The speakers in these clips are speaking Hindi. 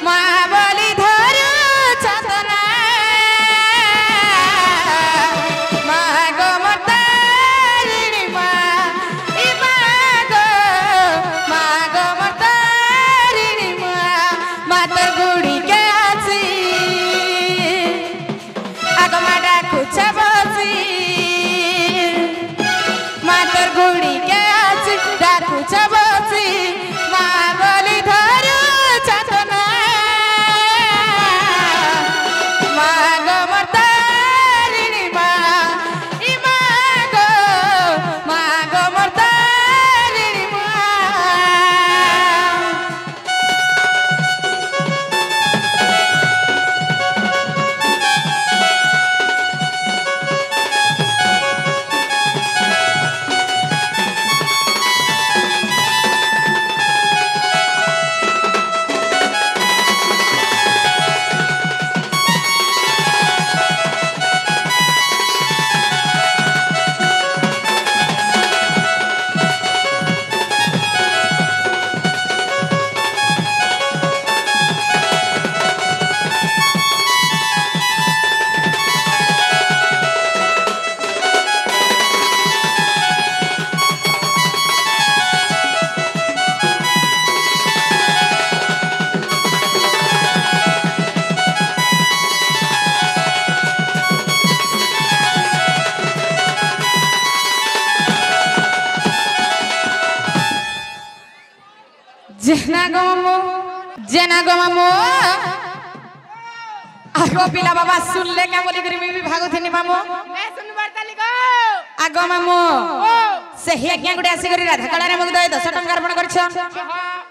माँ बोली धरू चतना माँ गो मतारिणी माँ ई माँ गो मतारिणी माँ तर गुड़ी के आसी आगो माँ डाकू बसी माँ तर गुड़ी के आसी डाकू बसी माँ बोली धरू चतना माँ गो मतारिणी माँ ई माँ गो मतारिणी माँ जेना गो मामो आगो पिला बाबा सुन ले क्या बोली करी भी भागो थी मामो मैं सुन बरताली को आगो मामो से हे क्या गुडे आसी करी राधा कला रे मगदय 10 टंका अर्पण करछ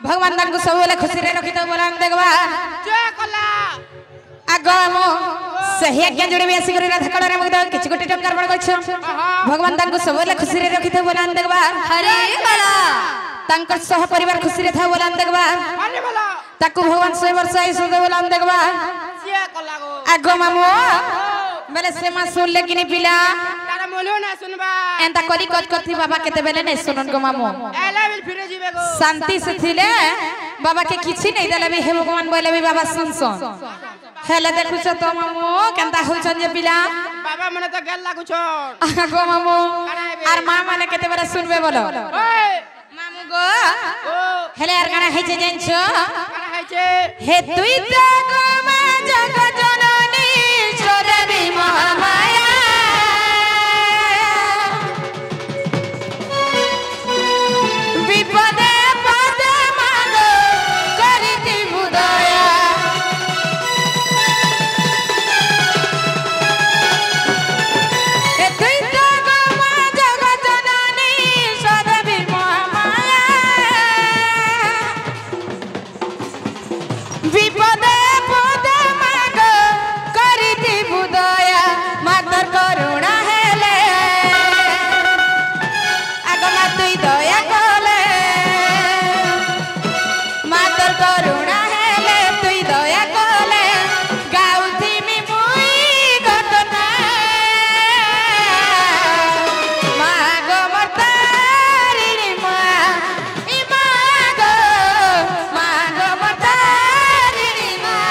भगवान दान को सब बेले खुशी रे रखि तो बोला देखबा जय कला आगो मामो से हे क्या जुड़े भी आसी करी राधा कला रे मगदय किछ गोटे टंका अर्पण करछ भगवान दान को सब बेले खुशी रे रखि तो बोला देखबा हरे कला तांकर सह परिवार खुशी रे था बोला देखबा अरे बोला ताकू भगवान 100 वर्ष आयुष दे बोला देखबा जय कला को आगो मामो बेले से मा सुन ले किनी पिला तारा मोलो ना सुनबा एंता करी कत कथि बाबा केते बेले नै सुनन गो मामो एला बिल फिरे जीवे गो शांति से थिले बाबा के किछि नै देले भी हे भगवान बोले भी बाबा सुन हेले देखु छ तो मामो केंता होय छन जे पिला बाबा मने तो गेल लागु छ आगो मामो आर मां माने केते बेले सुनबे बोलो ओए मामू गो ओ हेले यार गाना है जे जेंछो काना है छे हे तुई तो गो मा जग जननी चोरबी महामाया विपदे पदे मागो करिति बुदया हे तुई तो गो मा जग जननी चोरबी महामाया विपदे पदे मागो करिति बुदया मातर करुणा हेले आगो मा तुई दया कले मातर करुणा हेले तुई दया कले गाउथिमि मुई घटना मागो मतारिणी माँ ई मागो मतारिणी माँ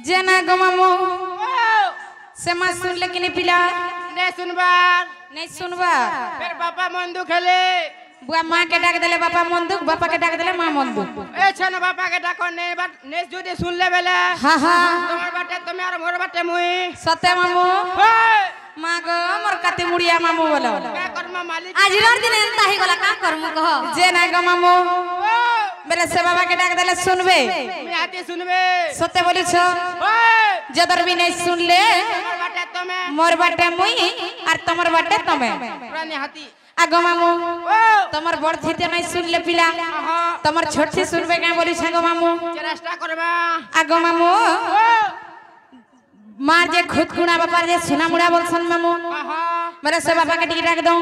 जेना गो मामू से मा सुन ले किनी पिला ने सुनबार नहीं सुनबा फिर पापा मन दुखेले बुआ माँ के डाक देले बापा मंदुक बापा के डाक देले माँ मंदुक ए छन बापा के डाको ने बात ने जुदी सुन ले बेले हाँ हाँ তোমার বাটে তুমি আর মোর বাটে মুই सत्य मामू ओए माँ गो मोर काती मुड़िया मामू बोलो का कर्म मालिक आज दिन एंता ही गला का करमु कह जे ना गो मामू बेले से बाबा के डाक देले सुनबे मी हाथी सुनबे सत्य बोली छो ओए जदर भी नहीं सुन ले তোমার বাটে তুমি मोर बाटे मुई और तमर बाटे तमे প্রাণী হাতি आगो मामू ओ तमर बड़ थीते नहीं सुन ले पिला आहा तमर छोट थी सुनबे क्या बोली छे गो मामू চেষ্টা করবা आगो मामू ओ मार जे खुद गुणा बापा जे सुना मुड़ा बोलसन मामू आहा मेरे से बाबा के टिकट रख दो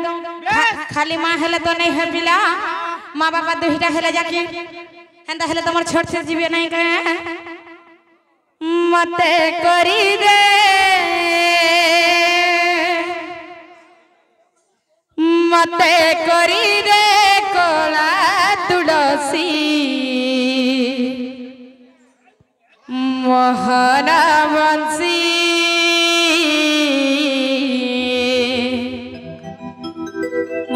खाली माँ हेले तो नहीं है पिला माँ बापा दुहिटा हेले जाके हेंदा हेले तमर छोट से जीवे नहीं कहे मते करी दे मते करी दे कोला तुलसी मोहना बंसी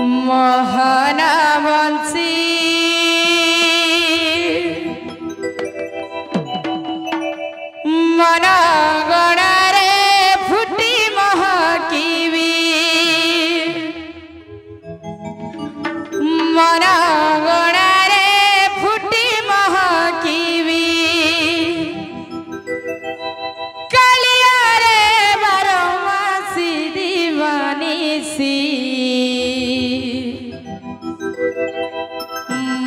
मोहना बंसी मन गणारे फुटी महकिबी मन गणारे फुटी महकिबी कालिया रे बारमासी दीवानीसी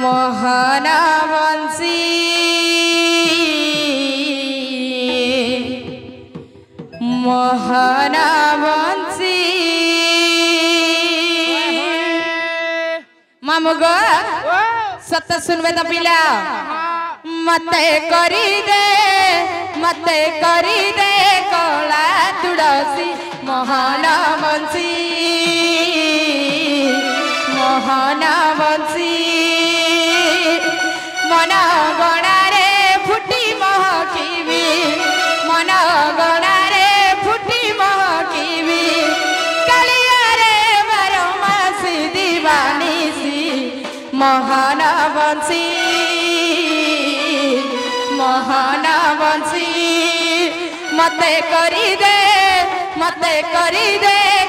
मोहना बंसी मोहना बंसी मामू गो ओ सत्य सुनबे तो पिला मते करी दे कोला तुलसी मोहना बंसी मोहना बंसी मन गणारे फुटी महकिबी मन गणारे फुटी महकिबी कालिया रे बारमासी दीवानीसी मोहना बंसी मोहना बंसी मते करी दे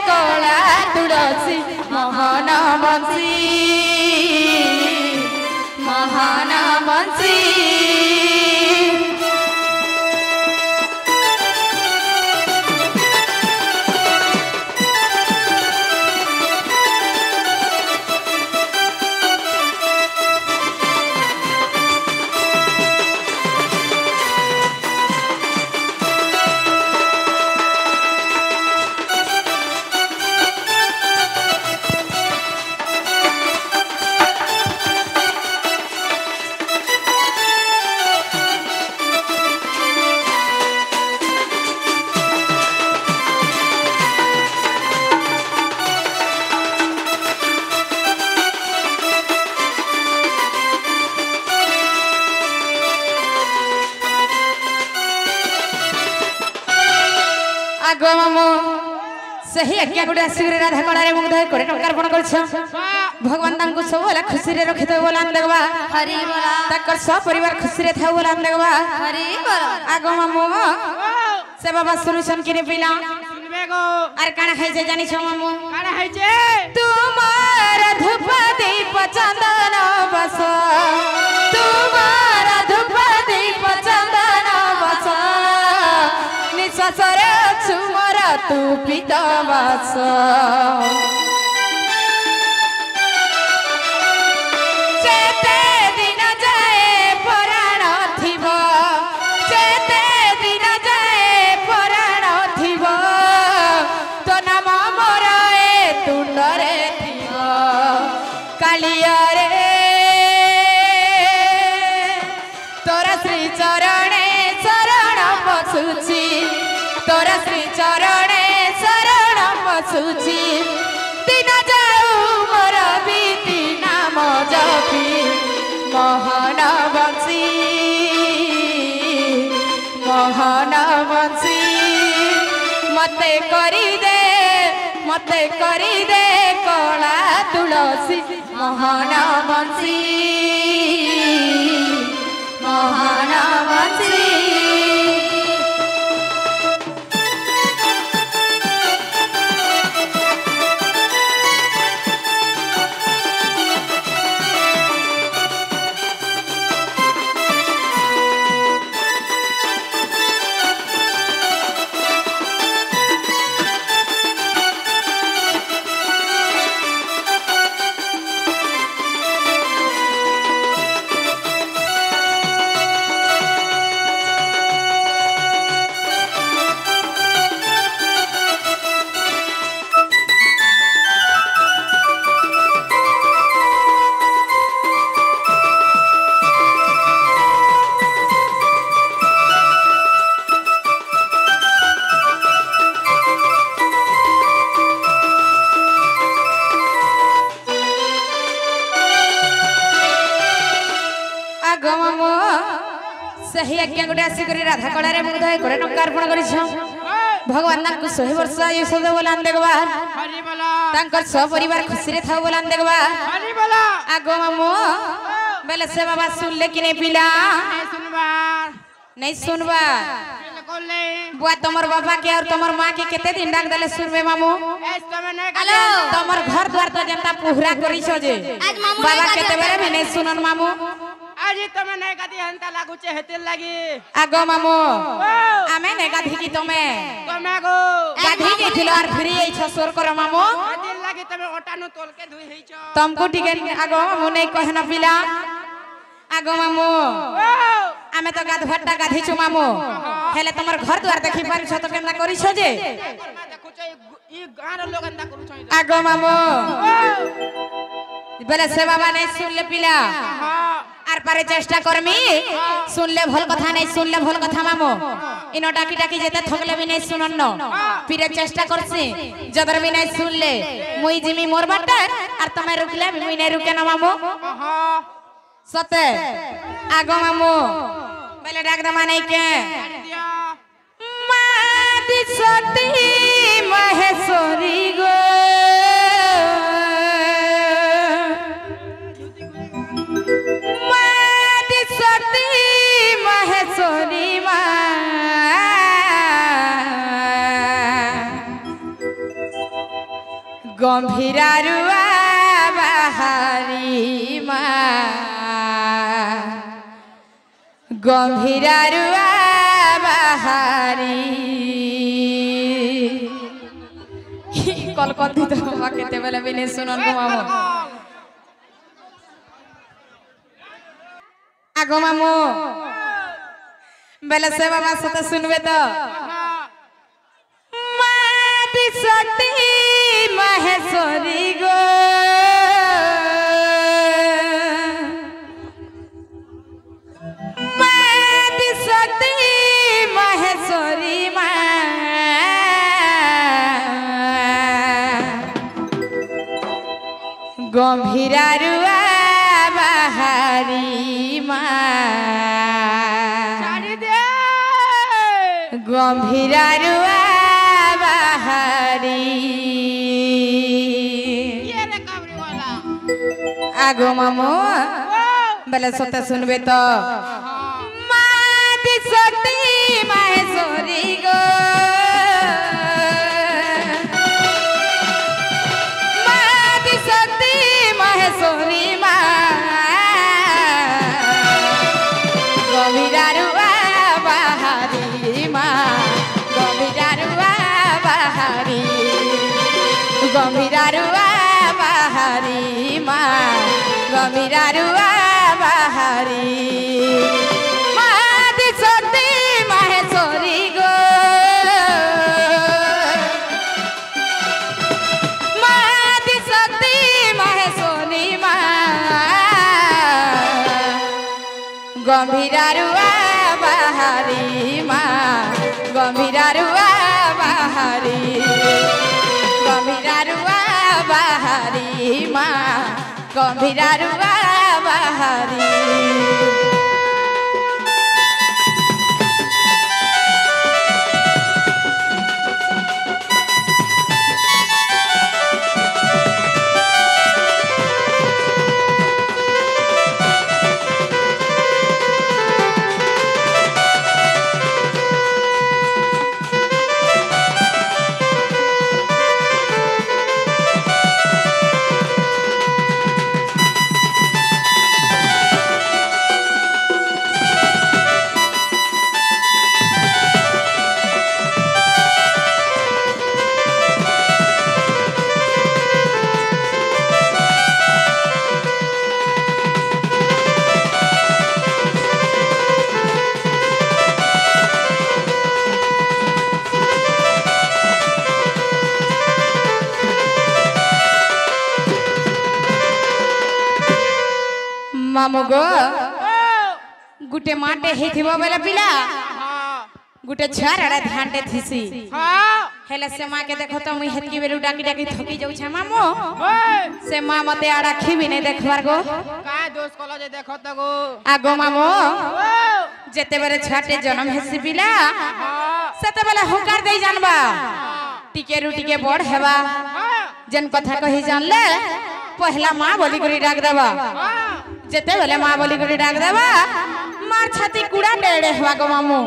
कोला तुलसी मोहना बंसी मोहना बंसी आगो मामू सही आज्ञा गुडे आसिरे राधा कलारे मुग्ध करे टंकार पण करछ भगवान तांको सब वाला खुशी रे रखित बोलान देबा हरि बोला तकर सब परिवार खुशी रे था बोलान देबा हरि बोला आगो मामू से बाबा सुनुसन किने पिला सुनबे गो आर काना है जे जानि छ मामू काड़ा हैचे तुम्हार धूप दीप चंदन बस तुम्हार धूप दीप चंदन बस निश्वास रे छुमर तू पिता बस जेते दिन जाए पराण थिब जेते दिन जाए पराण थिब तो नाम मोर ए तुंडरे थिब कालिया रे तोरा श्री चरणे शरण पशुची तोरा श्री चरणे शरण पशुची दिन जाऊ मोर बीती नाम जपी मोहन बंसी मोहन बंसी मते करी दे कला तुलसी मोहन बंसी मोहन बंसी सही आज्ञा गोटे आसिक राधा कलार मुग्ध 1 टंका अर्पण कर भगवान को 100 वर्ष आयुष बोलान देखबार सपरिवार खुशी रे था बोलान देखबार आगो मामो बेले से बाबा सुनले कि नहीं पिला नहीं सुनबा बुआ तमर बाबा के और तमर माँ के केते दिन डाक दले सुनबे मामू हेलो तमर घर द्वार तो जनता पुहरा करी छो जे बाबा केते बेरे भी नहीं सुनन मामू आज तमे नहीं गादी हंता लागू छे हेते लागी आगो मामू आमे नहीं गाधी की तमे गो गाधी के थिलो और फिरी ए छसोर कर मामू दिन लागी तमे ओटानु तोल के धुई हेई छ तुमको टिके आगो मामू नहीं कहना पिला आगो मामू आमे तो गाध भट्टा गाधी छु मामू हेले तमर घर द्वार देखि पारि छ तो केना करी छ जे देखु छ ई गार लोग अंदा करू छ आगो मामू बेले से बाबा नहीं सुनले पिला आर पारे चेष्टा करमी सुनले भल कथा नहीं सुनले भल कथा मामो इनो डाकी डाकी जेते थकले भी नहीं सुनन न फिर चेष्टा करसी जदर भी नहीं सुनले मुई जिमी मोर बाटा आर तमे रुकले भी मुई नहीं रुके न मामो सते आगो मामो बेले डाक दमा नहीं के मादी सती महेश्वरी गो महेश्वरी गंभीरा रुआ बाहारी गंभीरा रुआ बाहारी कल कथी तो बाबा केते बेले भी नहीं सुनन गो मामो आगो मामो बेले से बाबा सते सुनबे तो मादी सती महेश्वरी गो मादी सती महेश्वरी गंभीरा रुआ बाहारी गंभीरा रुआ बाहारी आगो मामो बेले सते सुनबे तो मादी सती महेश्वरी गो मादी सती महेश्वरी गंभीरा रुआ बाहारी गंभीरा रुआ बाहारी गंभीरा रुआ बाहारी गंभीरा रुआ बाहारी मादी सती महेश्वरी गो मादी सती महेश्वरी गंभीरा रुआ बाहारी गंभीरा रुआ बाहारी गंभीरा रुआ बाहारी गंभीरा रुआ बाहारी मामू गो गुटे माटे हेथिबो बेला पिला गुटे छाराडा ध्यानटे थिसी हेले से माँ के देखो तो मुई हेतकी बेलु डाकी डाकी थकी जाउ छ मामू से माँ मते आड़ा खिबी नहीं देखबार गो का दोष कलो जे देखो त गो आगो मामू जेते बेले छाटे जन्म हेसी पिला सेते बेले हुकार देई जानबा टिके रुटी के बड़ हेबा जन कथा कहि जानले पहला माँ बोली करी डाक देबा जेते बेले माँ बोली करी डाक देबा मार छाती कुड़ा डेड़े हेबा गो मामू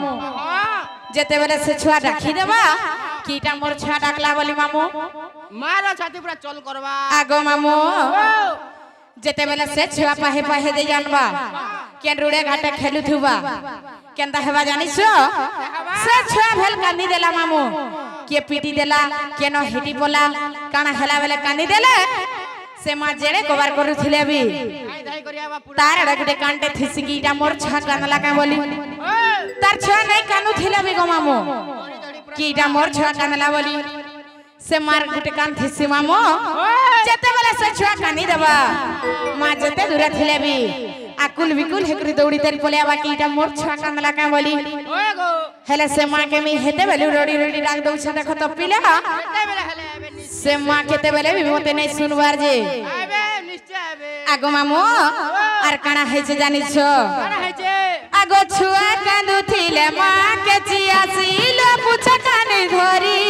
जेते बेले से छुआ डाकी देबा कीटा मोर छुआ डाकला बोली मामू मारो छाती पूरा चल करबा आगो मामू जेते बेले से छुआ पाहे पाहे दे जानबा केन रुड़े घाटे खेलु थुबा केनता हेबा जानिछो से छुआ भेल कानी देला मामू के पीटी देला केनो हिटी बोला काना हेला बेले कानी देले से मां जेड़े कबार करूथिले भी धाई धाई करिया बा पूरा तार एडा गुटे कांटे थिसकीटा मोर छुआ कानला का बोली तार छुआ नहीं कानु थिले भी गो मामू कीटा मोर छुआ कानला बोली से मार गुटे कान थिसी मामू जेते बेले से छुआ कानी देबा मां जेते दूर थिले भी आकुल विकुल हेकरी दौड़ी तेरी पले आबा कीटा मोर छुआ कानला का बोली ओए गो हेले से मां के मी हेते बेले रोडी रोडी डाक दउ छ देखो तो पिला केते बेले हले आबे से मां केते बेले भी मते नहीं सुनवार जे आबे निश्चय आबे आगो मामू आर काना है जे जानि छ काना है जे आगो छुआ कांदु थिले मां के चियासिल पुछ काने धरी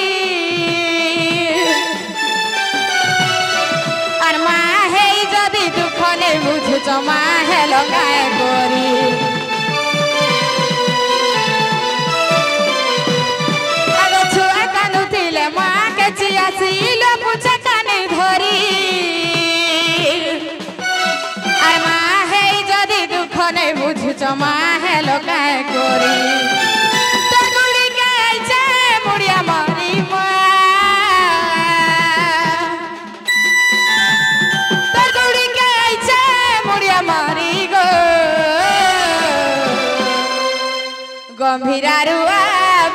आर मां हे जदी दुखले बुझु छ मां हे लगाए गोरी आगो छुआ कांदु थिले मां के चियासिल पुछ काने धरी आर मां हे जदी दुख नहीं बुझु छ मां हे लगाए गोरी तोर गुड़ी के आइছে मुड़िया मारी तोर गुड़ी के आइছে मुड़िया मारी गो गंभीरा रुआ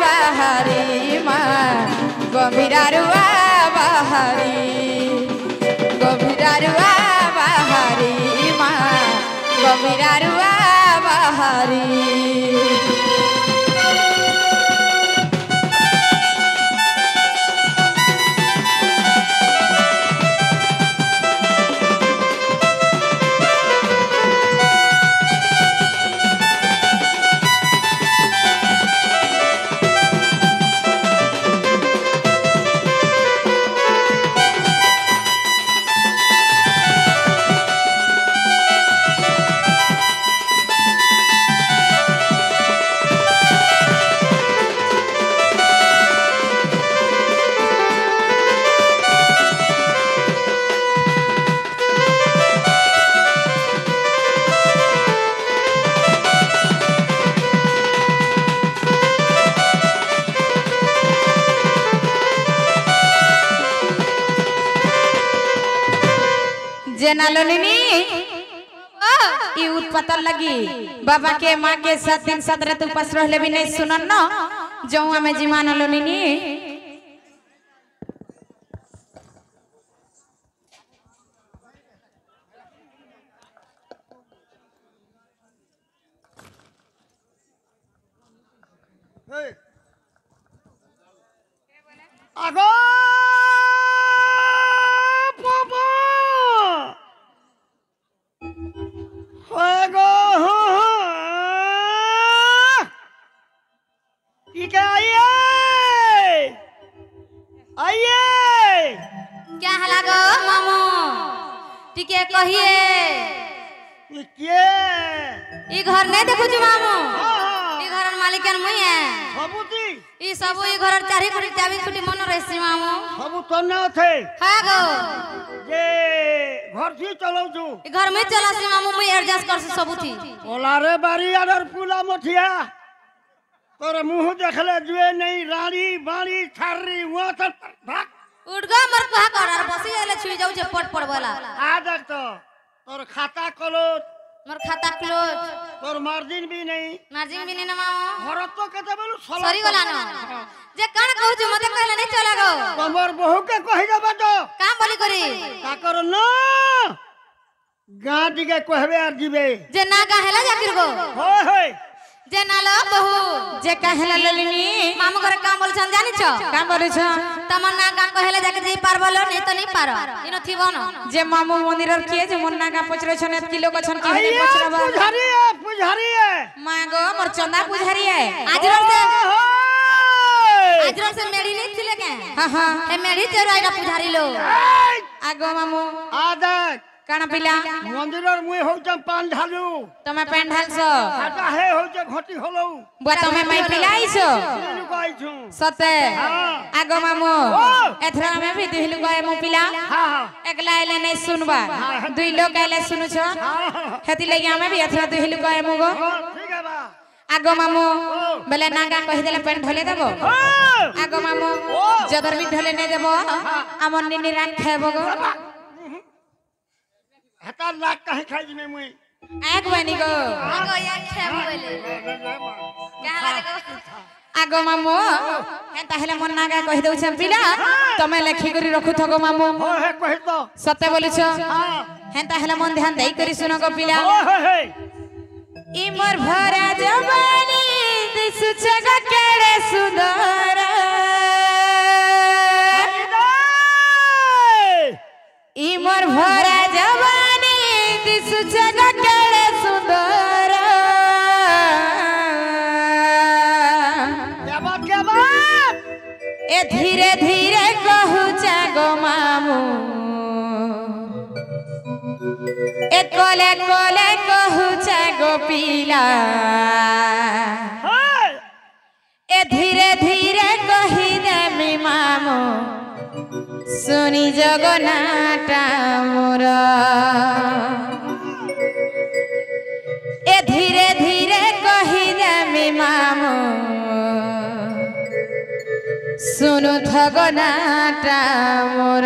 बाहरी मां गंभीरा रुआ बाहरी गंभीरा रुआ बाहरी मां गंभीरा रुआ बाहरी जेनालोनी ई उत्पतल लगी बाबा के माँ के 7 दिन 7 रात उपास रहले भी नहीं सुनन न जौआ में जीमान लोनी आगो बाबा आगो ठीक है आइए क्या हला गो मामू टिके कहिए के ई घर नहीं देखु छी मामू ई घर मालिकन मुई है सबुती ई सब ई घर चारि कोटी चाबी छुटी मन रहसी मामू सबु तन्ना थे हां गो जे घर थी चलौ छु ई घर में चलासी मामू मुई एडजस्ट करसी सबु थी ओलारे बारी आदर पुला मठिया तोर मुंह देखले जुए नहीं रानी बाड़ी थारी वो त भाग उठ गो मर कहा कर और बसी एले छुई जाऊ जे पट पड़ वाला आ देख तो तोर खाता कलो मर खाता क्लोज तोर मार्जिन भी नहीं मार्जिन भी नहीं ना मामू घर तो केते बोलू सॉरी वाला न जे कान कहू छु मते कहले नहीं चला गो तमर बहू के कहि दबा तो काम बोली करी का कर न गाँ टिके कहबे और जीवे जे ना कहेला जाकिर गो होय जे ना लो बहु जे कहला ललिनी मामू घर काम बोल छन जानि छ का बोले छ तमन्ना का कहला जाके जे पारबलो नहीं तो नहीं पारो इनो थिबो न जे मामू मंदिर किए जे मुन्ना का पचरे छन किलो को छन के पचरबा पुजारी है मां गो मोर चंदा पुजारी है आज रोज से मेड़ी नहीं थिले के हां हां ए मेड़ी ते राइना पुजारी लो आगो मामू आदत काना पिला मंदिरर मुई हो जम पान ढालू तमे पेन ढालछो आटा हे हो जे घटी होलो बुआ तमे मै पिलाइछो दिलु गाई छु सते हां आगो मामू एथरा में भी दिलु गए मु पिला हां एकला एले नहीं सुनबा दुई लोग एले सुनु छ हेति लगी हमें भी एथरा दिलु गए मु गो ठीक है बा आगो मामू बेले नागा कहि देले पेन ढले देबो आगो मामू जदर भी ढले नहीं देबो हमर निनी रान खेबो गो हता लाख कहीं खाई जिमे मुई एक बनी गो आगो या खेम बोले कहला देखो आगो मामू हेता हेले मन नागा कहि दउ छ पिला तमे लेखि करी रखु थगो मामू हो हे कहि तो सते बोली छ हां हेता हेले मन ध्यान देई करी सुनो गो पिला हे ई मोर भरा जवानी दिसु छगा केड़े सुंदर ई मोर भरा जवानी दिसु छगा केड़े सुंदर क्या बात ए धीरे धीरे कहू जागो मामू ए कोले कोले कहू जागो पीला ए धीरे धीरे कही देमी मामू सुनी जगन्नाटा मोर ए धीरे धीरे कही देमी मामू सुनु जगन्नाटा मोर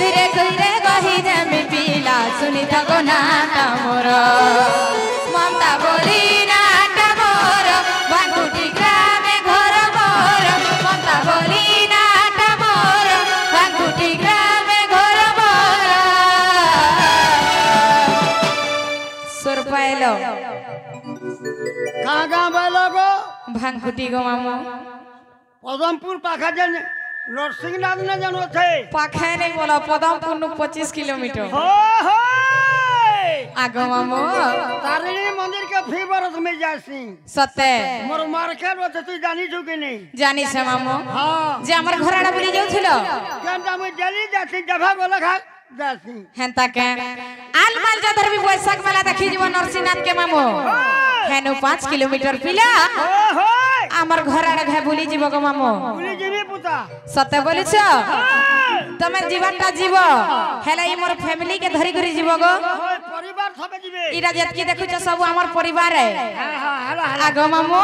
धीरे धीरे कही जमी पीला सुनी थको नाटा मोर ममता बोली नाटा मोर बांकुटी ग्रामे घर मोर ममता बोली नाटा मोर बांकुटी ग्रामे घर मोर सुर पाइलो कहाँ कहाँ बैलो गो भांकुटी गो मामू पदमपुर पाखा जन नरसिंहनाथ ने जानो थे पाखे नहीं बोला पदमपुर नु 25 किलोमीटर हो आगो मामू तारिणी मंदिर के फी बरस में जासी सते मोर मार्केट होते तू जानी छु कि नहीं जानी से मामू हां जे हमर घर आड़ा बुली जाउथिलो केनटा में जली जासी जभा बोला खा जासी हेंता के आल माल जदर भी बैसाख मेला देखि जीव नरसिंहनाथ के मामू हेनु 5 किलोमीटर पिला हो हमर घर आड़ा घे बुली जीव गो मामू बुली जीवी पुता सते बोली छ तमे जीवनटा जीव हेला ई मोर फैमिली के धरी धरी जीव गो परिवार सबे जीवे इरा जतकी देखु छ सब हमर परिवार है हां हला आगो मामू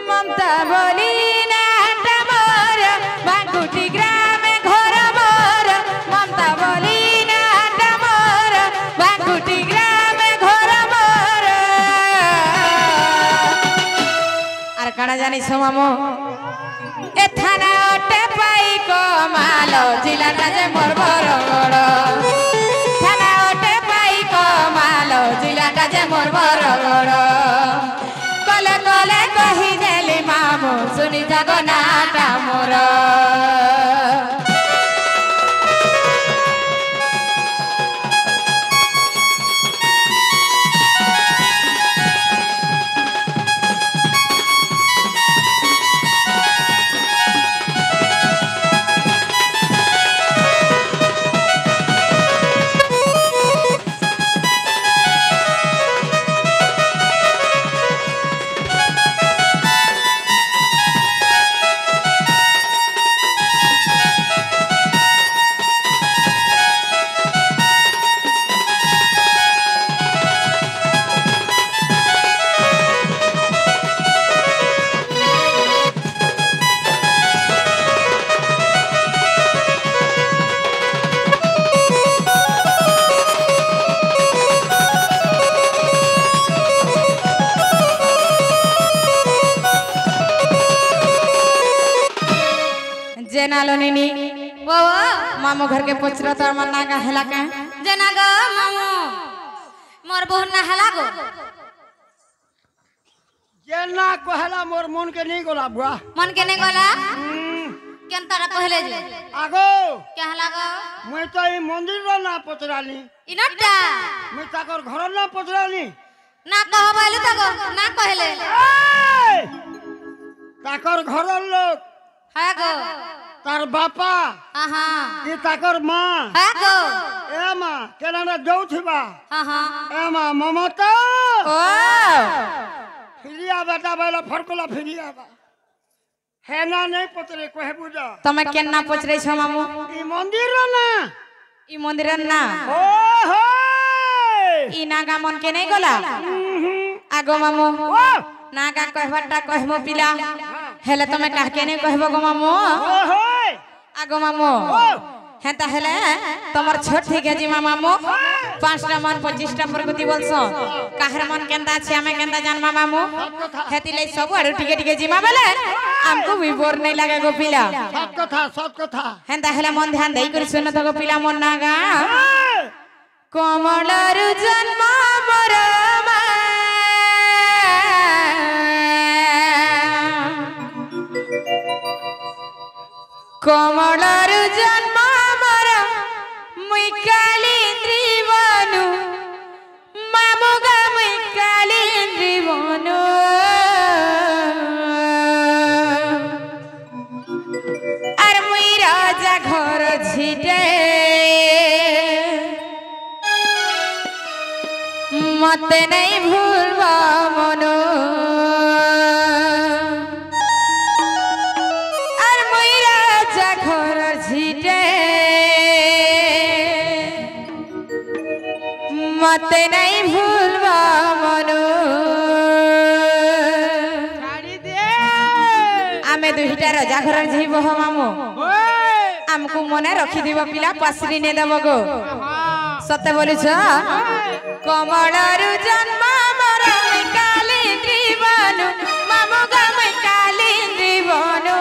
ममता बोली नाटा मोर बांकुटी ग्रामे घर मोर ममता बोली नाटा मोर बांकुटी ग्रामे घर मोर आर काना जानी छ मामू ए थाना ओटे पाई को मालो जिलाटा जे मोर बरगड़ थाना ओटे पाई को मालो जिलाटा जे मोर बरगड़ कले कले कही देली मामू सुनी जागो नाटा मोर जना लो नीनी वो मामू घर के पुछरो तो मन्ना का हेला के जना गो मामू मोर बहु ना हला गो जेना कहला मोर मन के नहीं गोला बुआ मन के नहीं गला केन तारा कहले जे आगो क्या हला गो मैं तो ई मंदिर रो ना पचराली इनटा मैं ताकर घर ना पचराली ना कहबाइलु त गो ना कहले ताकर घर लोग हा गो तार बापा आहा ई ताकर माँ हा गो ए माँ केना जाउथिबा आहा ए माँ ममता ओ फिरिया बेटा बैला फरकोला फिरिया बा है ना नहीं पतरे कहे बुझा तमे केना पुछरे छ मामू ई मंदिर रो ना ई मंदिर ना ओ हो ई नागा मन के नहीं गला आगो मामू नागा कहबटा कहमो पिला हेले तमे कह के नहीं कहबो गो मामू ओ हो आगो मामू हेता हेले तमर छोट ठीक है जी मामू 5टा मन 25टा प्रगति बोलसो काहर मन केंदा छै हमें केंदा जान मामू हेती ले सब आरु टिके टिके जी मामले हमको भी बोर नहीं लगे गो पिला सब कथा हेता हेले मन ध्यान देई कर सुन तो गो पिला मन नागा कमलरु जन्म मोर कमलरु जन्म मोर मुई काली त्रिवनु मामुगा मुई काली त्रिवनु আর মুই রাজা ঘর ঝিটে মতে নাই ভুলবা মন আর মুই রাজা ঘর ঝিটে মতে নাই ভুলবা মন आमे दुहिटा रजा घर झीब हो मामू हमको मने रखी दिबो पिला पसरी ने देबो गो सत्य बोलु छ कमलरु जन्म मोर काली त्रिवनु मामू गम काली त्रिवनु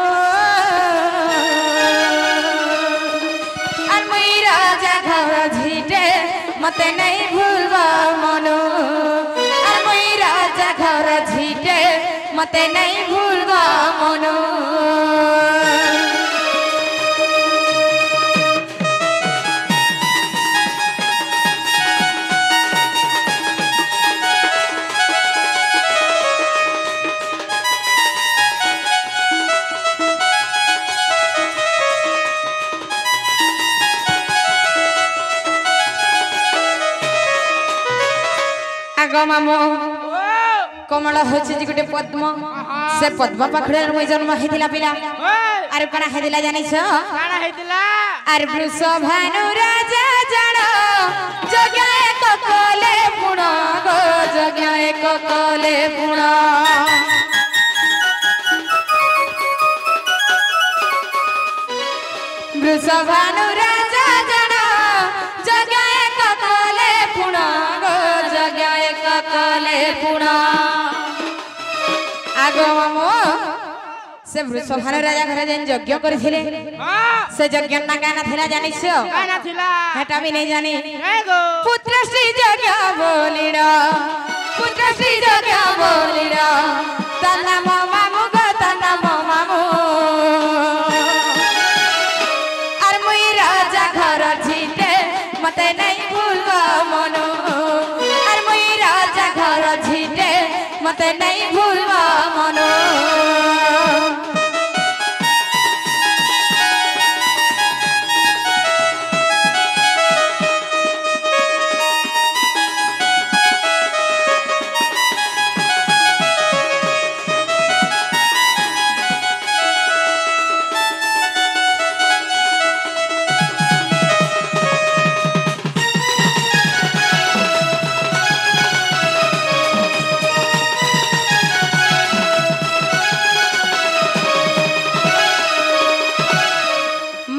আর মুই রাজা ঘর ঝিটে মতে নাই ভুলবা মনো আর মুই রাজা ঘর ঝিটে মতে নাই ভুলবা মনো आगो मामू कमल होछि जे गुटे पद्म से पद्म पाखड़े मुई जन्म हेतिला पिला आर कना हेतिला जानि छ काना हेतिला आर वृषभानु राजा जण जग्या एक कले पुण गो जग्या एक कले पुण वृषभानु राजा जण जग्या एक कले पुण गो जग्या एक कले पुण आगो मामू से वृषभानु राजा घर जेन यज्ञ करथिले से यज्ञ ना गाना थिला जानिस काना थिला हेटा भी नहीं जानी ए गो पुत्र श्री यज्ञ बोलिड़ा पुत्र श्री यज्ञ बोलिड़ा तना मामू गो तना मामू আর মুই রাজা ঘর ঝিটে মতে নাই ভুলবা মনো আর মুই রাজা ঘর ঝিটে মতে নাই ভুলবা মনো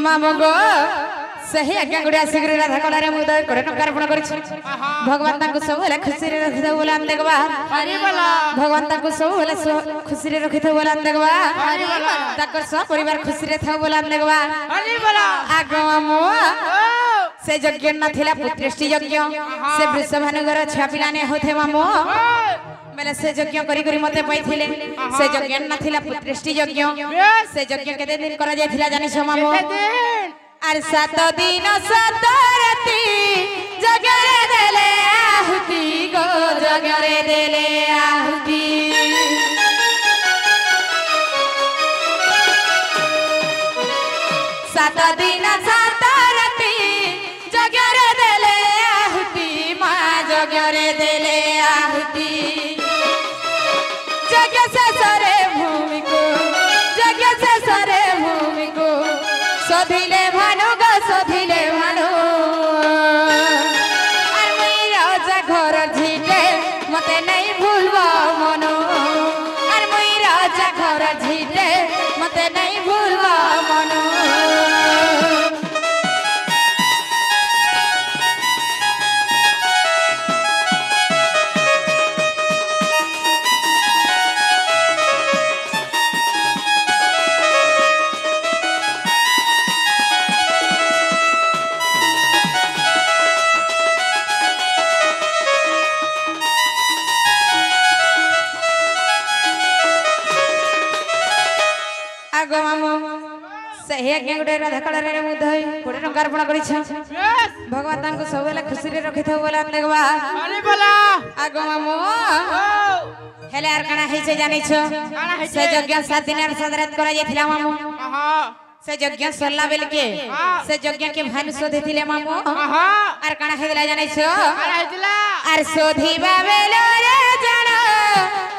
मामू गो सही आज्ञा गुड़े आसिक राधा कलारे मुदय 20 टंका अर्पण करिछि भगवान तांको सब बेले खुशी रे रखिथौ बोला हम देखबा हरि बोला भगवान तांको सब बेले खुशी रे रखिथौ बोला हम देखबा हरि बोला ताकर सब परिवार खुशी रे थाउ बोला हम देखबा हरि बोला आगवा मो से यज्ञ न थिला पुत्रेष्टि यज्ञ से वृषभानुगर छा पिला ने होथे मामो बेले से यज्ञ करी करी मते पाइथिले से यज्ञ न थिला पुत्रेष्टि यज्ञ से यज्ञ केते दिन करा जायथिला जानि छ मामो आर 7 दिन 7 राति जगरे देले आहुति गो जगरे देले आहुति 7 दिन 7 राति जगरे देले आहुति मा जगरे देले आहुति जग से सरे भूमि को जग से सरे भूमि को सधिले भानु गो सधिले भानु आर मुई राजा घर झिटे मते नहीं भूलबो मनो आर मुई राजा घर झिटे मते नहीं भूलबो मनो आगो मामो सही आज्ञा गुड़े राधा कलारे मुदय 20 टंका अर्पण करिछ भगवान तांको सब बेले खुशी रे रखिथौ बोला हम देखबा हरि बोला आगो मामो हेले आर काना हेसे जानि छ से यज्ञ 7 दिन आर सदरत करा जायथिला मामो से यज्ञ सरला बेल के से यज्ञ के भानु सोधिथिले मामो आर काना हेला जानि छ आर सोधिबा बेल रे जानो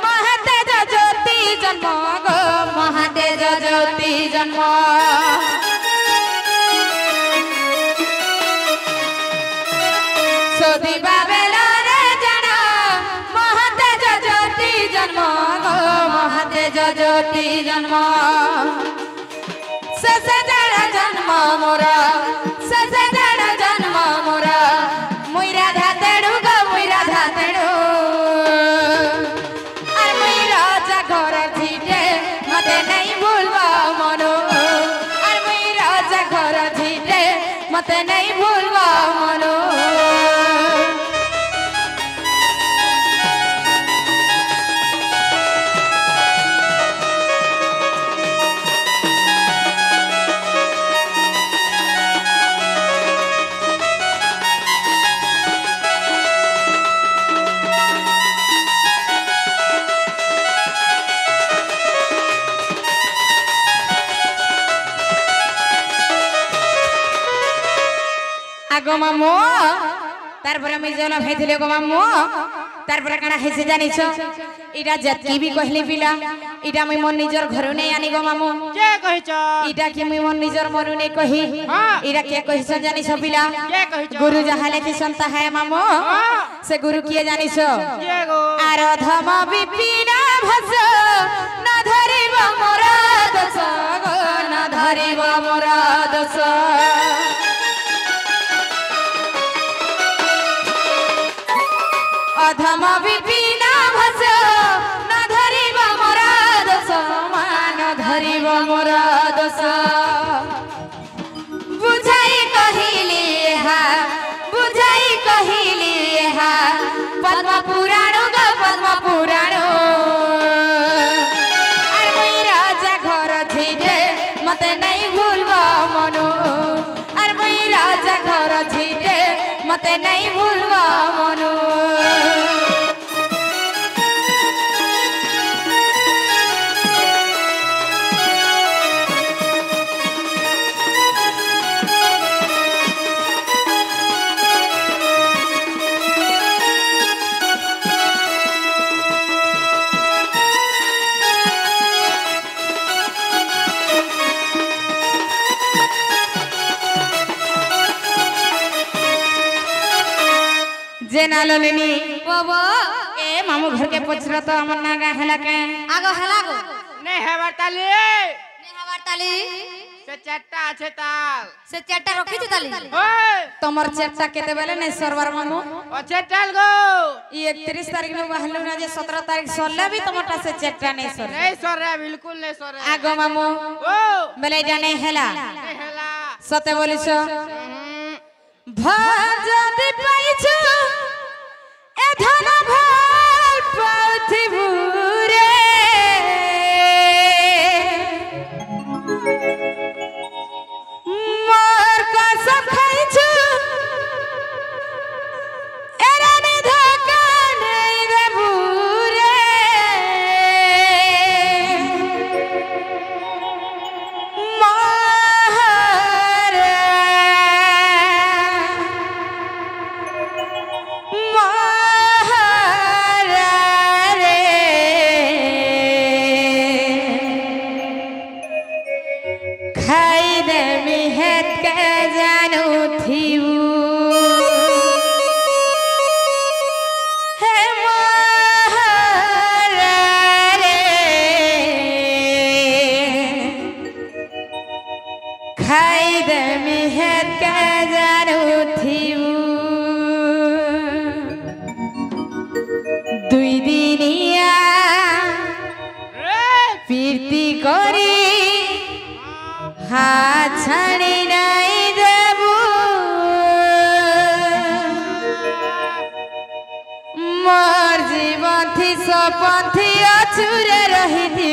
महातेज ज्योति जन्म गो महातेज ज्योति जन्म सोधिबा बेल रे जानो महातेज ज्योति जन्म गो महातेज ज्योति जन्म ससजड़ जन्म मोरा ससजड़ जन्म मोरा मुई राधा तेड़ू गो मुई राधा तेड़ू आर मुई राजा घर झिटे मते नहीं भूलबो मनो आर मुई राजा घर झिटे मते नहीं भूलबो मनो आगो मामो तार पर मी जला भाईथिले गो मामो तार पर काना हेसे जानि छ इडा जत्की भी कहली पिला इडा मैं मन निजर घर नै आनी गो मामो के कहिछ इडा कि मैं मन निजर मरु नै कही इडा के कहिछ जानि छ पिला के कहिछ गुरु जहाले की संता है मामो से गुरु किए जानि छ के गो आराधम विपिना भस न धरिब मोरा दस गो न धरिब मोरा दस अधम विपिना भस न धरिब मोरा दस मान धरिब मोरा दस बुझाई कहिली हा पद्म पुराण गो पद्म पुराण आर मुई राजा घर झिटे मते नहीं भूलबो मनो आर मुई राजा घर झिटे मते नहीं भूलबो मनो जेना लोलिनी बाबा ए मामू घर के पछरा तो हमर ना गा हला के आगो हलागो नहीं है बरताली ने हवर ताली से चारटा আছে তাল से चारटा रखी ताली ओए तमर चेटा केते बेले नै सरवर मामू আছে তাল गो ई 31 तारीख में बाहलु ना जे 17 तारीख सरला भी तमरटा से चेटा नै सर नहीं सर रे बिल्कुल नहीं सर रे आगो मामू ओ बेले जाने हेला नहीं हेला सते बोलिस भजदि पाइछु ए धन भल पाउथि भूरे मोर कसम खाइछु एरा नि धोखा नै देबू रे दुई दिनिया प्रीति करी हाथ छाड़ी नहीं देबू मोर जीवन थी सपन थी अछुरे रही थी